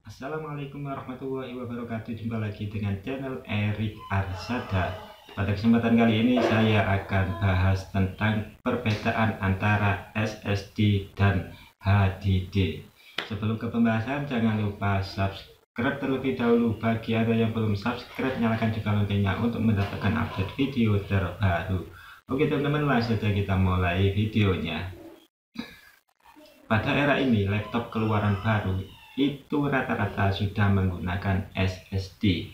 Assalamualaikum warahmatullahi wabarakatuh. Jumpa lagi dengan channel Erik Arsada. Pada kesempatan kali ini saya akan bahas tentang perbedaan antara SSD dan HDD. Sebelum ke pembahasan, jangan lupa subscribe terlebih dahulu. Bagi Anda yang belum subscribe, nyalakan juga loncengnya untuk mendapatkan update video terbaru. Oke teman-teman, langsung saja kita mulai videonya. Pada era ini, laptop keluaran baru itu rata-rata sudah menggunakan SSD,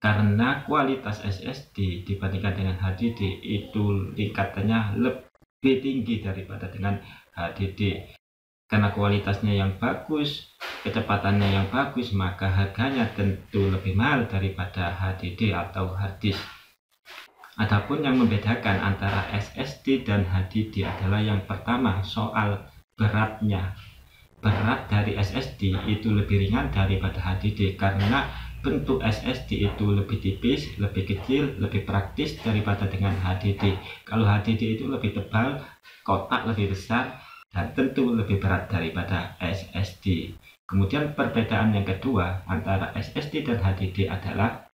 karena kualitas SSD dibandingkan dengan HDD itu tingkatannya lebih tinggi daripada dengan HDD. Karena kualitasnya yang bagus, kecepatannya yang bagus, maka harganya tentu lebih mahal daripada HDD atau hard disk. Adapun yang membedakan antara SSD dan HDD adalah yang pertama, soal beratnya. Berat dari SSD itu lebih ringan daripada HDD karena bentuk SSD itu lebih tipis, lebih kecil, lebih praktis daripada dengan HDD. Kalau HDD itu lebih tebal, kotak lebih besar, dan tentu lebih berat daripada SSD. Kemudian perbedaan yang kedua antara SSD dan HDD adalah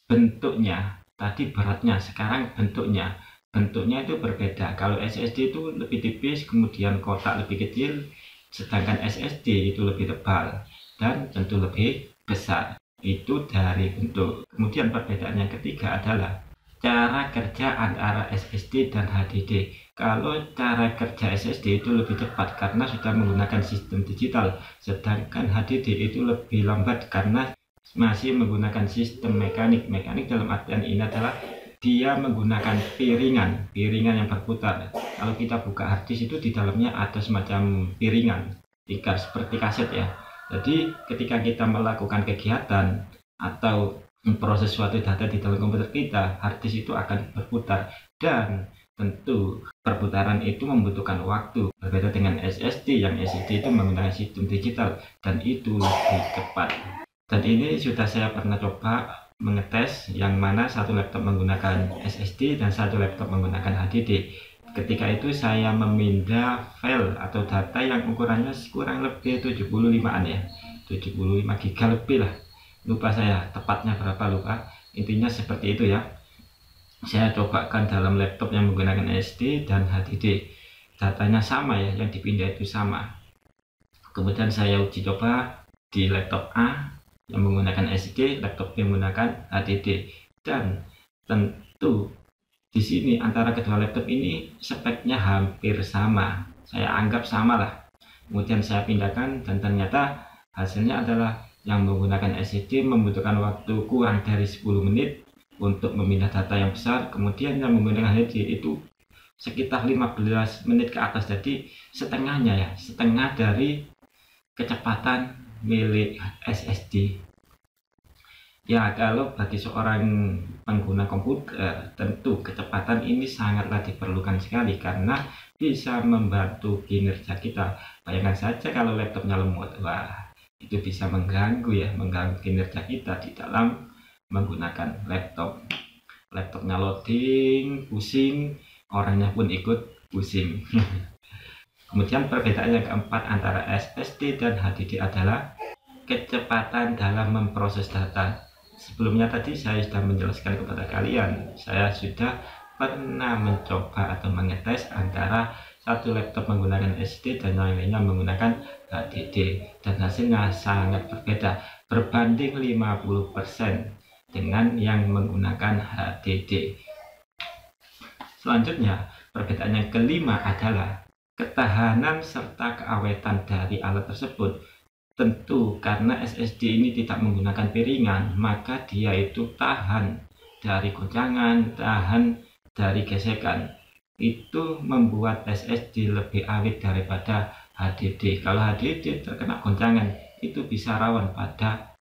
bentuknya. Tadi beratnya, sekarang bentuknya. Bentuknya itu berbeda. Kalau SSD itu lebih tipis, kemudian kotak lebih kecil, sedangkan SSD itu lebih tebal dan tentu lebih besar. Itu dari bentuk. Kemudian perbedaan yang ketiga adalah cara kerja antara SSD dan HDD. Kalau cara kerja SSD itu lebih cepat karena sudah menggunakan sistem digital, sedangkan HDD itu lebih lambat karena masih menggunakan sistem mekanik. Mekanik dalam artian ini adalah dia menggunakan piringan yang berputar. Kalau kita buka harddisk itu di dalamnya ada semacam piringan tikar seperti kaset ya. Jadi ketika kita melakukan kegiatan atau memproses suatu data di dalam komputer kita, harddisk itu akan berputar, dan tentu perputaran itu membutuhkan waktu. Berbeda dengan SSD, yang SSD itu menggunakan sistem digital dan itu lebih cepat. Dan ini sudah saya pernah coba mengetes, yang mana satu laptop menggunakan SSD dan satu laptop menggunakan HDD. Ketika itu saya memindah file atau data yang ukurannya kurang lebih 75an ya, 75 GB lebih lah, lupa saya tepatnya berapa, lupa, intinya seperti itu ya. Saya cobakan dalam laptop yang menggunakan SSD dan HDD, datanya sama ya, yang dipindah itu sama. Kemudian saya uji coba di laptop A yang menggunakan SSD, laptop yang menggunakan HDD, dan tentu di sini antara kedua laptop ini speknya hampir sama, saya anggap sama lah. Kemudian saya pindahkan dan ternyata hasilnya adalah yang menggunakan SSD membutuhkan waktu kurang dari 10 menit untuk memindah data yang besar, kemudian yang menggunakan HDD itu sekitar 15 menit ke atas, jadi setengahnya ya, setengah dari kecepatan milik SSD. Ya, kalau bagi seorang pengguna komputer, tentu kecepatan ini sangatlah diperlukan sekali karena bisa membantu kinerja kita. Bayangkan saja kalau laptopnya lemot, wah, itu bisa mengganggu ya, mengganggu kinerja kita di dalam menggunakan laptop. Laptopnya loading, pusing, orangnya pun ikut pusing. Kemudian perbedaan yang keempat antara SSD dan HDD adalah kecepatan dalam memproses data. Sebelumnya tadi saya sudah menjelaskan kepada kalian, saya sudah pernah mencoba atau mengetes antara satu laptop menggunakan SSD dan yang lainnya menggunakan HDD, dan hasilnya sangat berbeda, berbanding 50% dengan yang menggunakan HDD. Selanjutnya, perbedaan yang kelima adalah ketahanan serta keawetan dari alat tersebut. Tentu karena SSD ini tidak menggunakan piringan, maka dia itu tahan dari goncangan, tahan dari gesekan. Itu membuat SSD lebih awet daripada HDD. Kalau HDD terkena goncangan, itu bisa rawan pada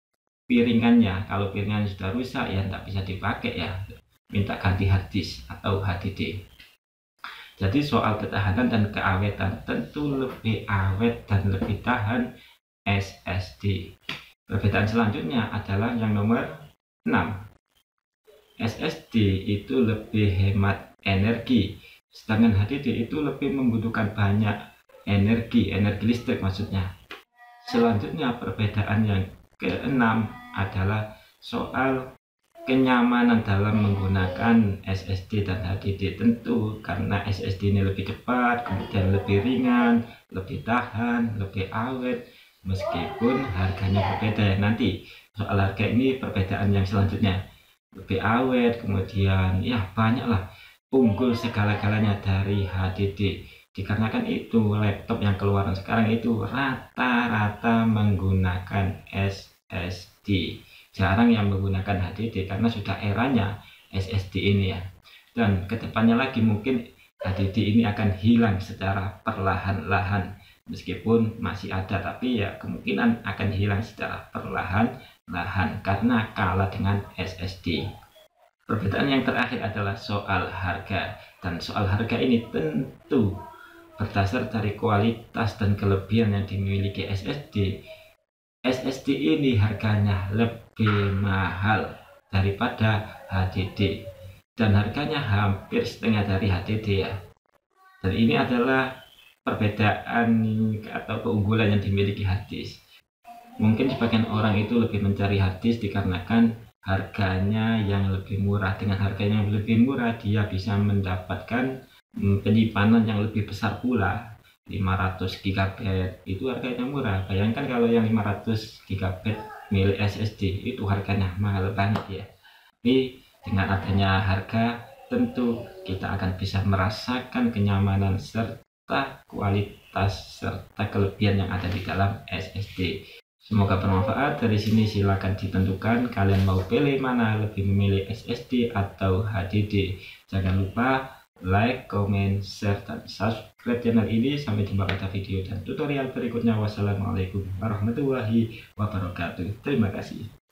piringannya. Kalau piringannya sudah rusak ya tidak bisa dipakai ya, minta ganti harddisk atau HDD. Jadi soal ketahanan dan keawetan, tentu lebih awet dan lebih tahan SSD. Perbedaan selanjutnya adalah yang nomor 6. SSD itu lebih hemat energi, sedangkan HDD itu lebih membutuhkan banyak energi listrik maksudnya. Selanjutnya perbedaan yang keenam adalah soal kenyamanan dalam menggunakan SSD dan HDD. Tentu karena SSD ini lebih cepat, kemudian lebih ringan, lebih tahan, lebih awet, meskipun harganya berbeda ya. Nanti soal harga ini perbedaan yang selanjutnya, lebih awet, kemudian ya banyaklah, unggul segala-galanya dari HDD. Dikarenakan itu laptop yang keluaran sekarang itu rata-rata menggunakan SSD, jarang yang menggunakan HDD karena sudah eranya SSD ini ya. Dan kedepannya lagi mungkin HDD ini akan hilang secara perlahan-lahan, meskipun masih ada, tapi ya kemungkinan akan hilang secara perlahan-lahan karena kalah dengan SSD. Perbedaan yang terakhir adalah soal harga, dan soal harga ini tentu berdasar dari kualitas dan kelebihan yang dimiliki SSD. SSD ini harganya lebih mahal daripada HDD, dan harganya hampir setengah dari HDD ya. Dan ini adalah perbedaan atau keunggulan yang dimiliki harddisk. Mungkin sebagian orang itu lebih mencari harddisk dikarenakan harganya yang lebih murah. Dengan harganya yang lebih murah, dia bisa mendapatkan penyimpanan yang lebih besar pula. 500 GB itu harganya murah. Bayangkan kalau yang 500 GB milik SSD itu harganya mahal banget ya. Tapi dengan adanya harga, tentu kita akan bisa merasakan kenyamanan serta kualitas serta kelebihan yang ada di dalam SSD. Semoga bermanfaat. Dari sini silakan ditentukan kalian mau pilih mana, lebih memilih SSD atau HDD. Jangan lupa like, comment, share, dan subscribe channel ini. Sampai jumpa pada video dan tutorial berikutnya. Wassalamualaikum warahmatullahi wabarakatuh. Terima kasih.